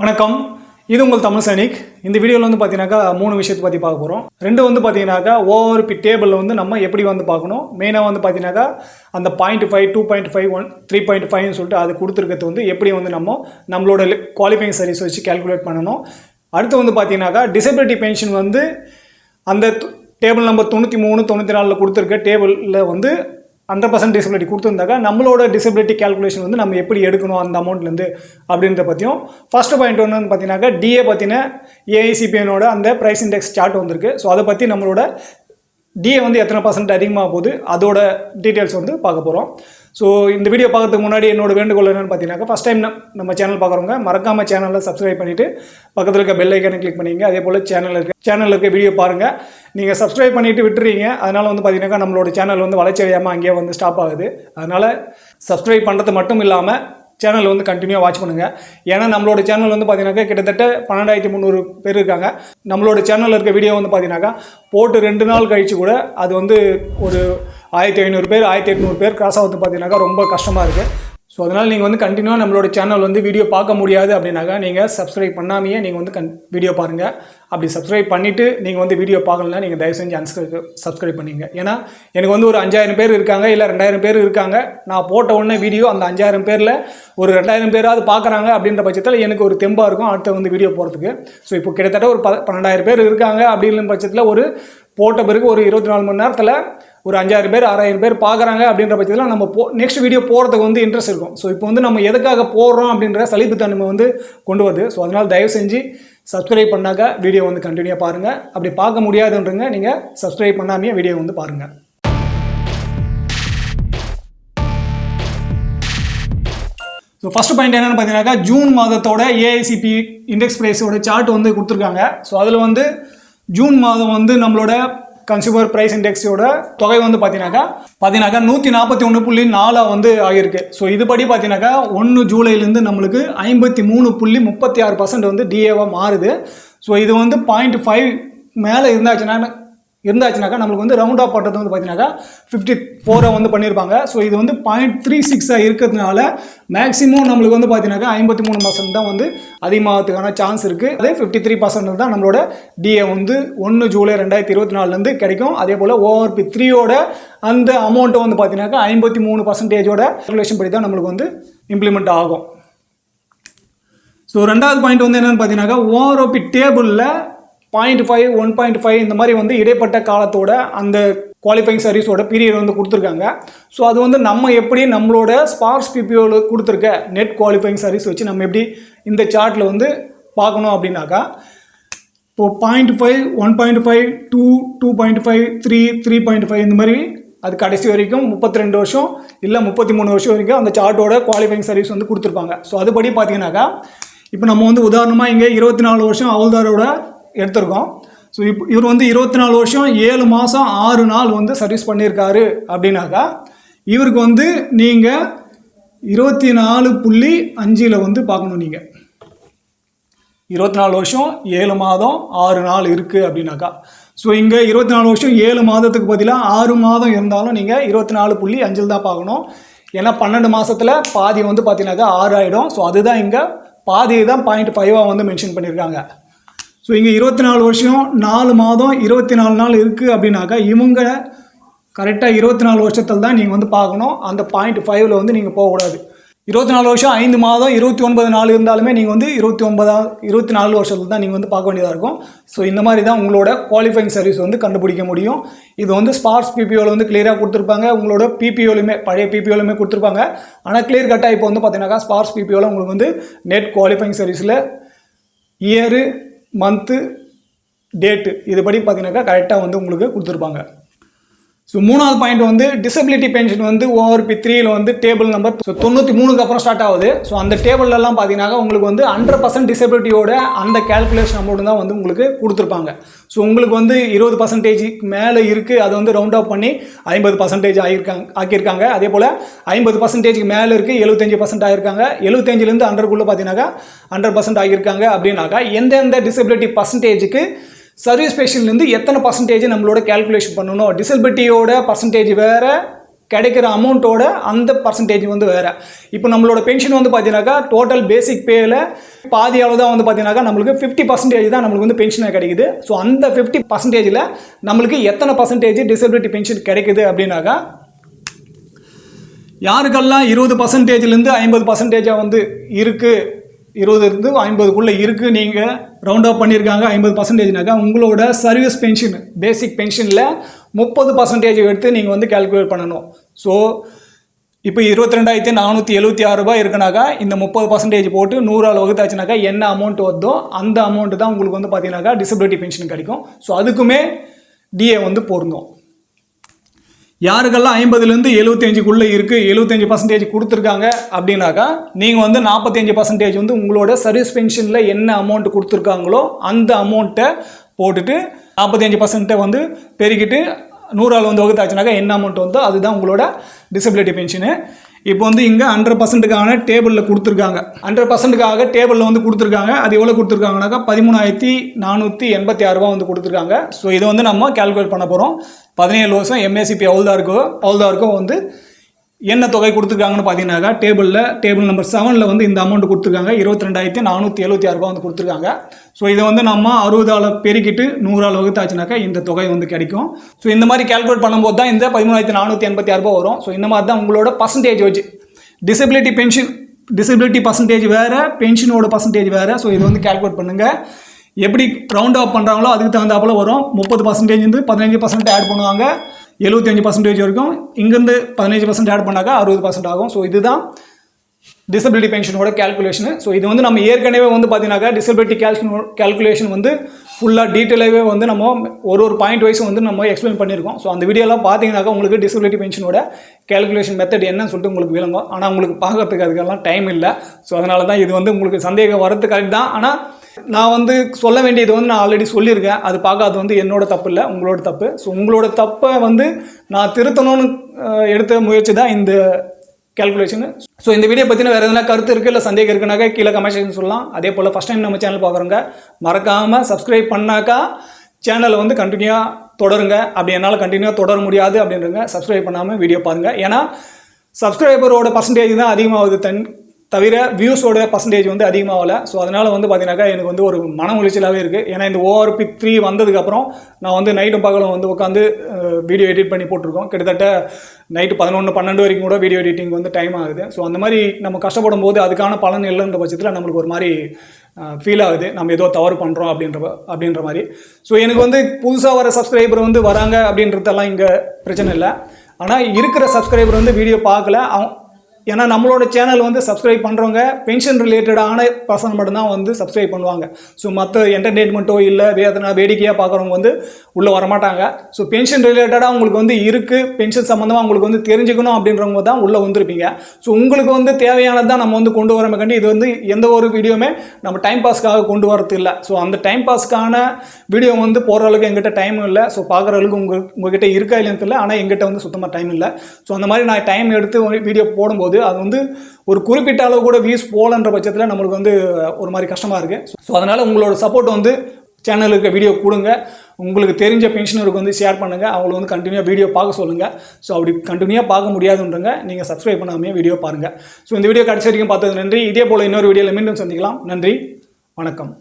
வணக்கம். இது உங்கள் தமிழ் சைனிக். இந்த வீடியோவில் வந்து பார்த்தீங்கன்னாக்கா 3 விஷயத்தை பற்றி பார்க்க போகிறோம். 2 வந்து பார்த்தீங்கன்னாக்கா ஓஆர்பி டேபிளில் வந்து நம்ம எப்படி வந்து பார்க்கணும். மெயினாக வந்து பார்த்தீங்கன்னாக்கா அந்த 0.5, 2.5, 1, 3.5ன்னு சொல்லிட்டு அது கொடுத்துருக்கிறது வந்து எப்படி வந்து நம்மளோட குவாலிஃபைங் சர்வீஸ் வச்சு கேல்குலேட் பண்ணணும். அடுத்து வந்து பார்த்தீங்கன்னாக்கா டிசபிலிட்டி பென்ஷன் வந்து அந்த டேபிள் நம்பர் 93, 94 கொடுத்துருக்க டேபிளில் வந்து 100% டிசபிலிட்டி கொடுத்துருந்தாக்கா நம்மளோட டிசபிலிட்டி கேல்குலேஷன் வந்து நம்ம எப்படி எடுக்கணும் அந்த அமௌண்ட்லேருந்து அப்படின்றத பற்றியும். ஃபர்ஸ்ட் பாயிண்ட் ஒன்று பார்த்தீங்கன்னாக்கா டிஏ பற்றின ஏஐசிபிஎனோட அந்த ப்ரைஸ் இண்டெக்ஸ் சார்ட் வந்திருக்கு. ஸோ அதை பற்றி நம்மளோட டிஏ வந்து எத்தனை % அதிகமாக போகுது அதோட டீட்டெயில்ஸ் வந்து பார்க்க போகிறோம். ஸோ இந்த வீடியோ பார்க்கறதுக்கு முன்னாடி என்னோட வேண்டுகோள் என்னென்னு பார்த்தீங்கன்னாக்கா ஃபஸ்ட் டைம் நம்ம சேனல் பார்க்குறவங்க மறக்காமல் சேனலில் சப்ஸ்கிரைப் பண்ணிவிட்டு பக்கத்தில் இருக்க பெல் ஐக்கானை கிளிக் பண்ணிங்க. அதே போல் சேனலில் இருக்க வீடியோ பாருங்கள். நீங்கள் சப்ஸ்கிரைப் பண்ணிவிட்டு விட்டுறீங்க, அதனால் வந்து பார்த்தீங்கன்னாக்கா நம்மளோட சேனல் வந்து வளர்ச்சி அடையாமல் அங்கேயே வந்து ஸ்டாப் ஆகுது. அதனால் சப்ஸ்கிரைப் பண்ணுறது மட்டும் இல்லாமல் சேனல் வந்து கண்டினியூவாக வாட்ச் பண்ணுங்கள். ஏன்னா நம்மளோட சேனல் வந்து பார்த்தீங்கன்னாக்கா கிட்டத்தட்ட 12,300 பேர் இருக்காங்க. நம்மளோட சேனலில் இருக்க வீடியோ வந்து பார்த்தீங்கன்னாக்கா போட்டு 2 நாள் கழித்து கூட அது வந்து ஒரு 1500 பேர் 1800 பேர் கிராஸாக வந்து பார்த்தீங்கன்னாக்கா ரொம்ப கஷ்டமாக இருக்குது. ஸோ அதனால் நீங்கள் வந்து கண்டினியூவாக நம்மளோட சேனல் வந்து வீடியோ பார்க்க முடியாது அப்படின்னாக்கா நீங்கள் சப்ஸ்கிரைப் பண்ணாமையே நீங்கள் வந்து வீடியோ பாருங்கள். அப்படி சப்ஸ்கிரைப் பண்ணிவிட்டு நீங்கள் வந்து வீடியோ பார்க்கலன்னா நீங்கள் தயவு செஞ்சு சப்ஸ்கிரைப் பண்ணிங்க. ஏன்னா எனக்கு வந்து ஒரு 5000 பேர் இருக்காங்க, இல்லை 2000 பேர் இருக்காங்க. நான் போட்ட உடனே வீடியோ அந்த 5000 பேரில் ஒரு 2000 பேராவது பார்க்குறாங்க அப்படின்ற பட்சத்தில் எனக்கு ஒரு தெம்பாக இருக்கும் அடுத்த வந்து வீடியோ போகிறதுக்கு. ஸோ இப்போ கிட்டத்தட்ட ஒரு 12,000 பேர் இருக்காங்க அப்படின்ற பட்சத்தில் ஒரு போட்ட பிறகு ஒரு 24 மணி நேரத்தில் ஒரு 5000 பேர் 6000 பேர் பார்க்குறாங்க அப்படின்ற பட்சத்தில் நம்ம நெக்ஸ்ட் வீடியோ போகிறதுக்கு வந்து இன்ட்ரெஸ்ட் இருக்கும். ஸோ இப்போ வந்து நம்ம எதுக்காக போடுறோம் அப்படின்ற சலிப்புத்தன்மை வந்து கொண்டு வருது. ஸோ அதனால் தயவு செஞ்சு சப்ஸ்கிரைப் பண்ணாக்க வீடியோ வந்து கண்டினியூவாக பாருங்கள். அப்படி பார்க்க முடியாதுன்றங்க நீங்கள் சப்ஸ்கிரைப் பண்ணாமையே வீடியோ வந்து பாருங்கள். ஸோ ஃபஸ்ட் பாயிண்ட் என்னென்னு பார்த்தீங்கன்னாக்கா ஜூன் மாதத்தோட ஏஐசிபி இண்டெக்ஸ் ப்ரைஸோட சார்ட் வந்து கொடுத்துருக்காங்க. ஸோ அதில் வந்து ஜூன் மாதம் வந்து நம்மளோட கன்சூமர் ப்ரைஸ் இண்டெக்ஸோட தொகை வந்து பார்த்தீங்கன்னாக்கா 141.4 வந்து ஆகியிருக்கு. ஸோ இதுபடி பார்த்தீங்கன்னாக்கா 1 ஜூலைலேருந்து நம்மளுக்கு 53.36% வந்து டிஏவாக மாறுது. ஸோ இது வந்து 0.5 மேலே இருந்தாச்சுனாக்கா நம்மளுக்கு வந்து ரவுண்ட் ஆஃப் பண்ணுறது வந்து பார்த்தீங்கன்னாக்கா 54 வந்து பண்ணியிருப்பாங்க. ஸோ இது வந்து 0.36 இருக்கிறதுனால மேக்ஸிமம் நம்மளுக்கு வந்து பார்த்தீங்கன்னாக்கா 53% தான் வந்து அதிகமாகிறதுக்கான சான்ஸ் இருக்குது. அதே 53% தான் நம்மளோட டிஏ வந்து 1 ஜூலை 2024 கிடைக்கும். அதே போல் ஓஆர்பி 3யோட அந்த அமௌண்ட்டை வந்து பார்த்தீங்கன்னாக்கா 53%ஓட ரெகுலேஷன் படி தான் நம்மளுக்கு வந்து இம்ப்ளிமெண்ட் ஆகும். ஸோ ரெண்டாவது பாயிண்ட் வந்து என்னென்னு பார்த்தீங்கன்னாக்கா ஓஆர்பி டேபிளில் 0.5, 1.5 இந்த மாதிரி வந்து இடைப்பட்ட காலத்தோட அந்த குவாலிஃபைங் சர்வீஸோட பீரியட் வந்து கொடுத்துருக்காங்க. ஸோ அது வந்து நம்ம எப்படி நம்மளோட ஸ்பார்க்ஸ் பிபிஓவில் கொடுத்துருக்க நெட் குவாலிஃபைங் சர்வீஸ் வச்சு நம்ம எப்படி இந்த சார்ட்டில் வந்து பார்க்கணும் அப்படின்னாக்கா இப்போது 0.5, 1.5, 2, 2.5, 3, 3.5 இந்த மாதிரி அது கடைசி வரைக்கும் 32 வருஷம் இல்லை 33 வருஷம் வரைக்கும் அந்த சார்ட்டோட குவாலிஃபைங் சர்வீஸ் வந்து கொடுத்துருப்பாங்க. ஸோ அதுபடி பார்த்தீங்கன்னாக்கா இப்போ நம்ம வந்து உதாரணமாக இங்கே 24 வருஷம் ஹவுல்தாரோட எடுத்திருக்கோம். ஸோ இப்போ இவர் வந்து 24 வருஷம் 7 மாதம் 6 நாள் வந்து சர்வீஸ் பண்ணியிருக்காரு அப்படின்னாக்கா இவருக்கு வந்து நீங்கள் 24.5 வந்து பார்க்கணும். நீங்கள் 24 வருஷம் 7 மாதம் 6 நாள் இருக்குது அப்படின்னாக்கா ஸோ இங்கே 24 வருஷம் 7 மாதத்துக்கு பதிலாக 6 மாதம் இருந்தாலும் நீங்கள் 24.5 தான் பார்க்கணும். ஏன்னா 12 மாதத்தில் பாதி வந்து பார்த்தீங்கன்னாக்கா 6 ஆகிடும். ஸோ அதுதான் இங்கே பாதியை தான் 0.5 வந்து மென்ஷன் பண்ணியிருக்காங்க. ஸோ இங்கே 24 வருஷம் 4 மாதம் 24 நாள் இருக்குது அப்படின்னாக்கா இவங்க கரெக்டாக 24 வருஷத்தில் தான் நீங்கள் வந்து பார்க்கணும். அந்த 0.5 வந்து நீங்கள் போகக்கூடாது. 24 வருஷம் 5 மாதம் 29 நாள் இருந்தாலுமே நீங்கள் வந்து 24 வருஷத்தில் தான் நீங்கள் வந்து பார்க்க வேண்டியதாக இருக்கும். ஸோ இந்த மாதிரி தான் உங்களோட குவாலிஃபைங் சர்வீஸ் வந்து கண்டுபிடிக்க முடியும். இது வந்து ஸ்பார்க்ஸ் பிபிஓவில் வந்து கிளியராக கொடுத்துருப்பாங்க. உங்களோட பிபிஓலுமே பழைய பிபிஓலுமே கொடுத்துருப்பாங்க. ஆனால் கிளியர் கட்டாக இப்போ வந்து பார்த்தீங்கன்னாக்கா ஸ்பார்க்ஸ் பிபிஓவில் உங்களுக்கு வந்து நெட் குவாலிஃபைங் சர்வீஸில் இயரு, மந்த்து, டேட்டு இதுபடி பார்த்தீங்கன்னாக்கா கரெக்டாக வந்து உங்களுக்கு கொடுத்துருப்பாங்க. ஸோ மூணாவது பாயிண்ட் வந்து டிசபிலிட்டி பென்ஷன் வந்து ஓஆர்பி 3யில் வந்து டேபிள் நம்பர் 93க்கு அப்புறம் ஸ்டார்ட் ஆகுது. ஸோ அந்த டேபிள்லாம் பார்த்தீங்கன்னாக்கா உங்களுக்கு வந்து 100% டிசபிலிட்டியோட அந்த கேல்குலேஷன் அமௌண்ட் தான் வந்து உங்களுக்கு கொடுத்துருப்பாங்க. ஸோ உங்களுக்கு வந்து 20% மேலே இருக்குது, அதை வந்து ரவுண்ட் ஆஃப் பண்ணி 50% ஆக்கியிருக்காங்க. அதே போல் 50% மேலே இருக்குது, 75% ஆகியிருக்காங்க. 75லேருந்து 100க்குள்ளே பார்த்தீங்கன்னாக்கா 100% ஆகியிருக்காங்க. அப்படின்னாக்கா எந்தெந்த டிசபிலிட்டி பர்சன்டேஜுக்கு சர்வீஸ் பேஷன்லேருந்து எத்தனை பர்சன்டேஜ் நம்மளோட கேல்குலேஷன் பண்ணணும். டிசபிலிட்டியோட பர்சன்டேஜ் வேறு, கிடைக்கிற அமௌண்ட்டோட அந்த பர்சன்டேஜ் வந்து வேறு. இப்போ நம்மளோட பென்ஷன் வந்து பார்த்தீங்கன்னாக்கா டோட்டல் பேசிக் பேயில் பாதி அளவு தான் வந்து பார்த்தீங்கன்னாக்கா நம்மளுக்கு 50% தான் நம்மளுக்கு வந்து பென்ஷனாக கிடைக்குது. ஸோ அந்த 50%ல் நம்மளுக்கு எத்தனை பர்சன்டேஜ் டிசபிலிட்டி பென்ஷன் கிடைக்குது அப்படின்னாக்கா, யாருக்கெல்லாம் 20%லேருந்து 50% வந்து இருக்குது, 20 50க்குள்ளே இருக்குது, நீங்கள் ரவுண்ட் ஆஃப் பண்ணியிருக்காங்க 50%னாக்கா உங்களோட சர்வீஸ் பென்ஷன் பேசிக் பென்ஷனில் 30% எடுத்து நீங்கள் வந்து கால்குலேட் பண்ணணும். ஸோ இப்போ 22,476 ரூபாய் இருக்குனாக்கா இந்த 30% போட்டு 100 வகுத்தாச்சுனாக்கா என்ன அமௌண்ட் வருதோ அந்த அமௌண்ட்டு தான் உங்களுக்கு வந்து பார்த்தீங்கன்னாக்கா டிசபிலிட்டி பென்ஷன் கிடைக்கும். ஸோ அதுக்குமே டிஏ வந்து பொருந்தும். யாருக்கெல்லாம் 50லேருந்து 75க்குள்ளே இருக்குது, 75% கொடுத்துருக்காங்க அப்படின்னாக்கா நீங்கள் வந்து 45% வந்து உங்களோட சர்வீஸ் பென்ஷனில் என்ன அமௌண்ட் கொடுத்துருக்காங்களோ அந்த அமௌண்ட்டை போட்டுட்டு 45% வந்து பெருக்கிட்டு 100 வந்து வகுத்தாச்சுனாக்கா என்ன அமௌண்ட் வந்தோ அதுதான் உங்களோட டிசபிலிட்டி பென்ஷனு. இப்போ வந்து இங்கே 100%க்கான டேபிளில் கொடுத்துருக்காங்க. 100%க்காக டேபிளில் வந்து கொடுத்துருக்காங்க. அது எவ்வளோ கொடுத்துருக்காங்கனாக்கா 13,486 ரூபா வந்து கொடுத்துருக்காங்க. ஸோ இதை வந்து நம்ம கால்குலேட் பண்ண போகிறோம். 17 வருஷம் எம்ஏசிபி அவ்வளோதான் இருக்கும் வந்து என்ன தொகை கொடுத்துருக்காங்கன்னு பார்த்தீங்கன்னாக்கா டேபிள் நம்பர் 7ல் வந்து இந்த அமௌண்ட் கொடுத்துருக்காங்க. 22,476 ரூபா வந்து கொடுத்துருக்காங்க. ஸோ இதை வந்து நம்ம 60 பெருக்கிட்டு 100 வகுத்தாச்சுனாக்கா இந்த தொகை வந்து கிடைக்கும். ஸோ இந்த மாதிரி கால்குலேட் பண்ணும்போது தான் இந்த 13,486 ரூபா வரும். ஸோ இந்த மாதிரி தான் உங்களோட பர்சன்டேஜ் வச்சு டிசபிலிட்டி பர்சன்டேஜ் வேறு, பென்ஷனோட பர்சன்டேஜ் வேறு. ஸோ இதை வந்து கால்குலேட் பண்ணுங்கள். எப்படி ரவுண்ட் ஆஃப் பண்ணுறாங்களோ அதுக்கு தகுந்தாப்பில் வரும். 30% வந்து 15% ஆட் பண்ணுவாங்க, 75% வரைக்கும். இங்கேருந்து 15% ஆட் பண்ணாக்கா 60% ஆகும். ஸோ இதுதான் டிசபிலிட்டி பென்ஷனோட கேல்குலேஷனு. ஸோ இது வந்து நம்ம ஏற்கனவே வந்து பார்த்தீங்கன்னாக்கா டிசபிலிட்டி கேல்குலேஷன் வந்து ஃபுல்லாக டீட்டெயிலாகவே வந்து நம்ம ஒரு பாயிண்ட் வைஸ் வந்து நம்ம எக்ஸ்பிளைன் பண்ணியிருக்கோம். ஸோ அந்த வீடியோலாம் பார்த்தீங்கன்னாக்கா உங்களுக்கு டிசபிலிட்டி பென்ஷனோட கேல்குலேஷன் மெத்தட் என்னன்னு சொல்லிட்டு உங்களுக்கு விளங்கும். ஆனால் உங்களுக்கு பார்க்கறதுக்கு அதுக்கெல்லாம் டைம் இல்லை. ஸோ அதனால தான் இது வந்து உங்களுக்கு சந்தேகம் வரது கரெக்ட் தான். ஆனால் நான் வந்து சொல்ல வேண்டியது வந்து நான் ஆல்ரெடி சொல்லியிருக்கேன். அது பார்க்காது வந்து என்னோட தப்பு இல்லை, உங்களோட தப்பு. ஸோ உங்களோட தப்பை வந்து நான் திருத்தணும்னு எடுத்த முயற்சி தான் இந்த கேல்குலேஷனு. ஸோ இந்த வீடியோ பற்றின வேறு எதனா கருத்து இருக்குது இல்லை சந்தேகம் இருக்குனாக்கா கீழே கமெண்ட் செக்ஷன் சொல்லலாம். அதே போல் ஃபஸ்ட் டைம் நம்ம சேனல் பார்க்குறோங்க மறக்காமல் சப்ஸ்கிரைப் பண்ணாக்கா சேனலை வந்து கண்டினியூவாக தொடருங்க. அப்படி என்னால் கண்டினியூவாக தொடர முடியாது அப்படின்றங்க சப்ஸ்கிரைப் பண்ணாமல் வீடியோ பாருங்கள். ஏன்னா சப்ஸ்கிரைபரோட பர்சன்டேஜ் தான் அதிகமாகுது தவிர வியூஸோட பர்சன்டேஜ் வந்து அதிகமாகலை. ஸோ அதனால் வந்து பார்த்தீங்கன்னாக்கா எனக்கு வந்து ஒரு மன உளைச்சலாகவே இருக்குது. ஏன்னா இந்த ORP 3 வந்ததுக்கப்புறம் நான் வந்து நைட்டும் பகலும் வந்து உட்காந்து வீடியோ எடிட் பண்ணி போட்டிருக்கோம். கிட்டத்தட்ட நைட்டு 11-12 வரைக்கும் கூட வீடியோ எடிட்டிங் வந்து டைம் ஆகுது. ஸோ அந்த மாதிரி நம்ம கஷ்டப்படும் போது அதுக்கான பலன் இல்லைன்ற பட்சத்தில் நம்மளுக்கு ஒரு மாதிரி ஃபீல் ஆகுது, நம்ம ஏதோ தவறு பண்ணுறோம் அப்படின்ற மாதிரி. ஸோ எனக்கு வந்து புதுசாக வர சப்ஸ்கிரைபர் வந்து வராங்க அப்படின்றதெல்லாம் இங்கே பிரச்சனை இல்லை. ஆனால் இருக்கிற சப்ஸ்கிரைபர் வந்து வீடியோ பார்க்கல. ஏன்னா நம்மளோட சேனல் வந்து சப்ஸ்கிரைப் பண்ணுறவங்க பென்ஷன் ரிலேட்டடான பர்சன் மட்டும்தான் வந்து சப்ஸ்கிரைப் பண்ணுவாங்க. ஸோ மற்ற என்டர்டெயின்மெண்ட்டோ இல்லை வேடிக்கையாக பார்க்குறவங்க வந்து உள்ளே வரமாட்டாங்க. ஸோ பென்ஷன் ரிலேட்டடாக உங்களுக்கு வந்து இருக்குது, பென்ஷன் சம்மந்தமாக உங்களுக்கு வந்து தெரிஞ்சுக்கணும் அப்படின்றவங்க தான் உள்ளே வந்திருப்பீங்க. ஸோ உங்களுக்கு வந்து தேவையானது தான் நம்ம வந்து கொண்டு வரமே கண்டி இது வந்து எந்த ஒரு வீடியோவுமே நம்ம டைம் பாஸ்க்காக கொண்டு வரது இல்லை. ஸோ அந்த டைம் பாஸ்க்கான வீடியோ வந்து போகிற அளவுக்கு எங்கிட்ட டைம் இல்லை. ஸோ பார்க்குற அளவுக்கு உங்ககிட்ட இருக்கா இல்லைன்னு தெரியல, ஆனால் எங்கிட்ட வந்து சுத்தமாக டைம் இல்லை. ஸோ அந்த மாதிரி நான் டைம் எடுத்து வீடியோ போடும்போது அது வந்து ஒரு குறிப்பிட்ட அளவு கூட வியூஸ் போகலன்ற பட்சத்தில் நம்மளுக்கு வந்து ஒரு மாதிரி கஷ்டமாக இருக்குது. ஸோ அதனால் உங்களோட சப்போர்ட் வந்து சேனலுக்கு வீடியோ கொடுங்க. உங்களுக்கு தெரிஞ்ச பென்ஷனருக்கு வந்து ஷேர் பண்ணுங்கள். அவங்களுக்கு வந்து கண்டினியூவாக வீடியோ பார்க்க சொல்லுங்கள். ஸோ அப்படி கண்டினியூவாக பார்க்க முடியாதுன்றங்க நீங்கள் சப்ஸ்கிரைப் பண்ணாமே வீடியோ பாருங்கள். ஸோ இந்த வீடியோ கடைசி வரைக்கும் பார்த்தது நன்றி. இதே போல் இன்னொரு வீடியோவில் மீண்டும் சந்திக்கலாம். நன்றி, வணக்கம்.